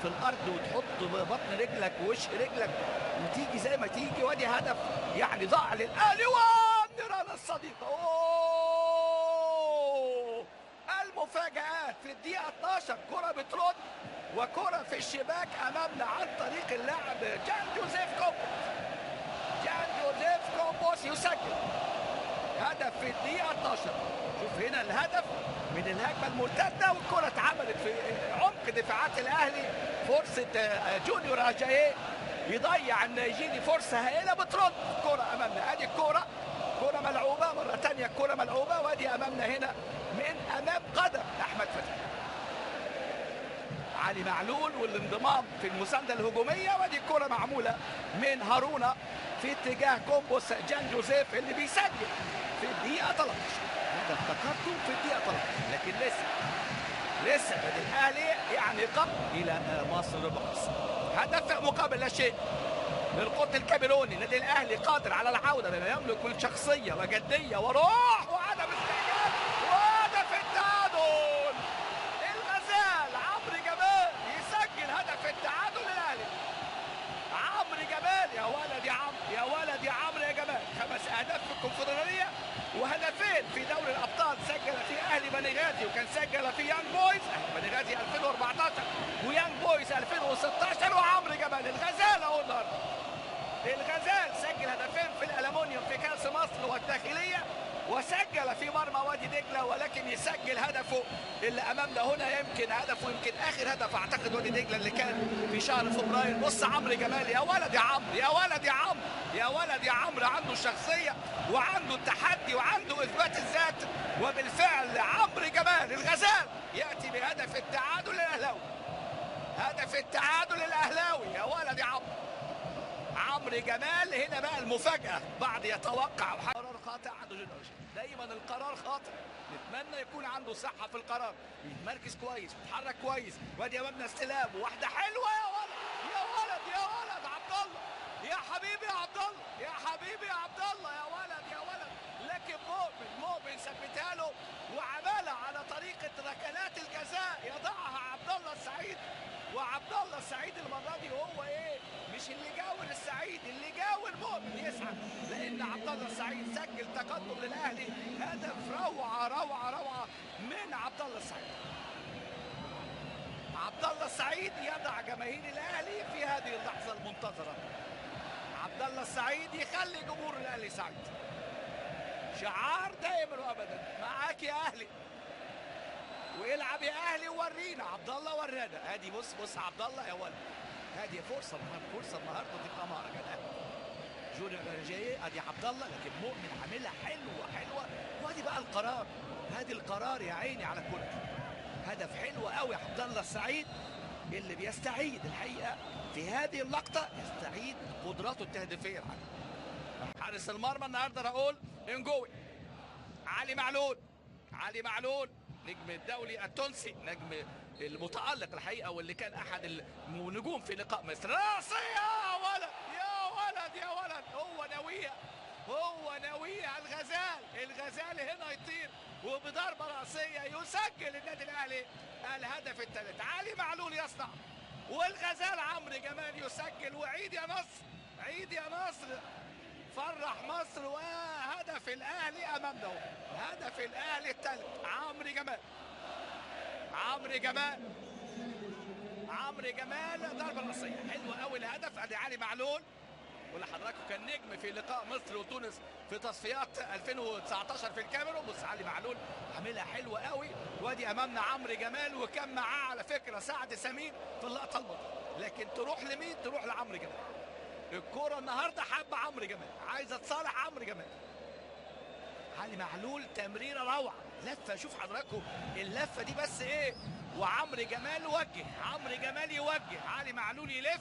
في الارض وتحط بطن رجلك ووش رجلك وتيجي زي ما تيجي. وادي هدف يعني ضاع للاهلي والنيران الصديقه. اوه المفاجاه في الدقيقه 12 كره بترد وكره في الشباك امامنا عن طريق اللاعب جان جوزيف كومبوس. جان جوزيف كومبوس يسجل هدف في الدقيقه 12. شوف هنا الهدف من الهجمه المرتده والكره اتعملت في عمق دفاعات الاهلي. فرصه جونيور اجاييه يضيع النيجيري فرصه هائله بترد كره امامنا. ادي الكره كره ملعوبه مره ثانيه الكره ملعوبه وادي امامنا هنا من امام قدم احمد فتحي. علي معلول والانضمام في المسانده الهجوميه. وادي الكره معموله من هارون في اتجاه كومبوس جان جوزيف اللي بيسجل في الدقيقه 13. هذا افتكرته في الدقيقه 13 لكن لسه النادي الاهلي يعني قبل الى مصر بقص. هدف مقابل لا شيء للقط الكاميروني. النادي الاهلي قادر على العوده بما يملك الشخصيه وجديه وروح وعدم استعجال وهدف التعادل. الغزال عمرو جمال يسجل هدف التعادل للاهلي. عمرو جمال يا ولد يا عمرو يا ولد يا عمرو يا جمال. 5 اهداف في الكونفدراليه وهدفين في دوري الابطال. سجل في اهلي بنغازي وكان سجل في يانج بويز بنغازي 2014 ويانج بويز 2016. وعمرو جمال الغزال اهو النهارده. الغزال سجل هدفين في الالومنيوم في كاس مصر والداخليه وسجل في مرمى وادي دجله ولكن يسجل هدفه اللي امامنا هنا يمكن هدفه يمكن اخر هدف اعتقد وادي دجله اللي كان في شهر فبراير. بص عمرو جمال يا ولد يا عمرو يا ولد يا عمرو يا ولد يا عمرو. عنده الشخصيه وعنده التحدي وعنده اثبات الذات. وبالفعل عمرو جمال الغزال ياتي بهدف التعادل للاهلاوي. هدف التعادل للاهلاوي يا ولد يا عمرو. عمرو جمال هنا بقى المفاجأة. بعد يتوقع قرار خاطئ عنده جونيور. دايما القرار خاطئ. نتمنى يكون عنده صحة في القرار. يتمركز كويس بيتحرك كويس. وادي امامنا استلام واحدة حلوة يا ولد يا ولد يا ولد عبد الله يا حبيبي يا عبد الله يا حبيبي يا عبد الله يا ولد يا ولد. لكن مؤمن ثبتها له وعملها على طريقة ركلات الجزاء يضعها عبد الله السعيد. وعبد الله السعيد المرة دي هو ايه مش اللي جاور السعيد اللي جاور مؤمن يسعد لان عبد الله السعيد سجل تقدم للاهلي. هدف روعه روعه روعه من عبد الله السعيد. عبد الله السعيد يضع جماهير الاهلي في هذه اللحظه المنتظره. عبد الله السعيد يخلي جمهور الاهلي سعيد. شعار دائما وابدا معاك يا اهلي والعب يا اهلي وورينا. عبد الله ورانا. ادي بص عبد الله يا ولد. هذه فرصه النهارده تبقى مهرجان. جونيور اجاييه ادي عبد الله لكن مؤمن عاملها حلوه. وادي بقى القرار. ادي القرار يا عيني على الكل. هدف حلو قوي عبد الله السعيد اللي بيستعيد الحقيقه في هذه اللقطه يستعيد قدراته التهديفيه. حارس المرمى النهارده راؤول انجوي. علي معلول نجم الدولي التونسي نجم المتألق الحقيقة واللي كان أحد النجوم في لقاء مصر. راسية يا ولد يا ولد يا ولد. هو نويه الغزال هنا يطير وبضربة راسية يسجل النادي الأهلي الهدف الثالث. علي معلول يصنع والغزال عمرو جمال يسجل. وعيد يا نصر فرح مصر. وهدف الاهلي امامنا هدف الاهلي الثالث. عمرو جمال ضربه راسيه حلوه قوي الهدف. ادي علي معلول واللي حضراتكم كان نجم في لقاء مصر وتونس في تصفيات 2019 في الكاميرون. بص علي معلول عاملها حلوه قوي. وادي امامنا عمرو جمال وكان معاه على فكره سعد سمير في اللقطه الماضيه. لكن تروح لمين؟ تروح لعمرو جمال. الكرة النهارده حابة عمرو جمال عايزة تصالح عمرو جمال. علي معلول تمريرة روعة لفة. شوف حضراتكم اللفة دي بس ايه. وعمرو جمال يوجه علي معلول يلف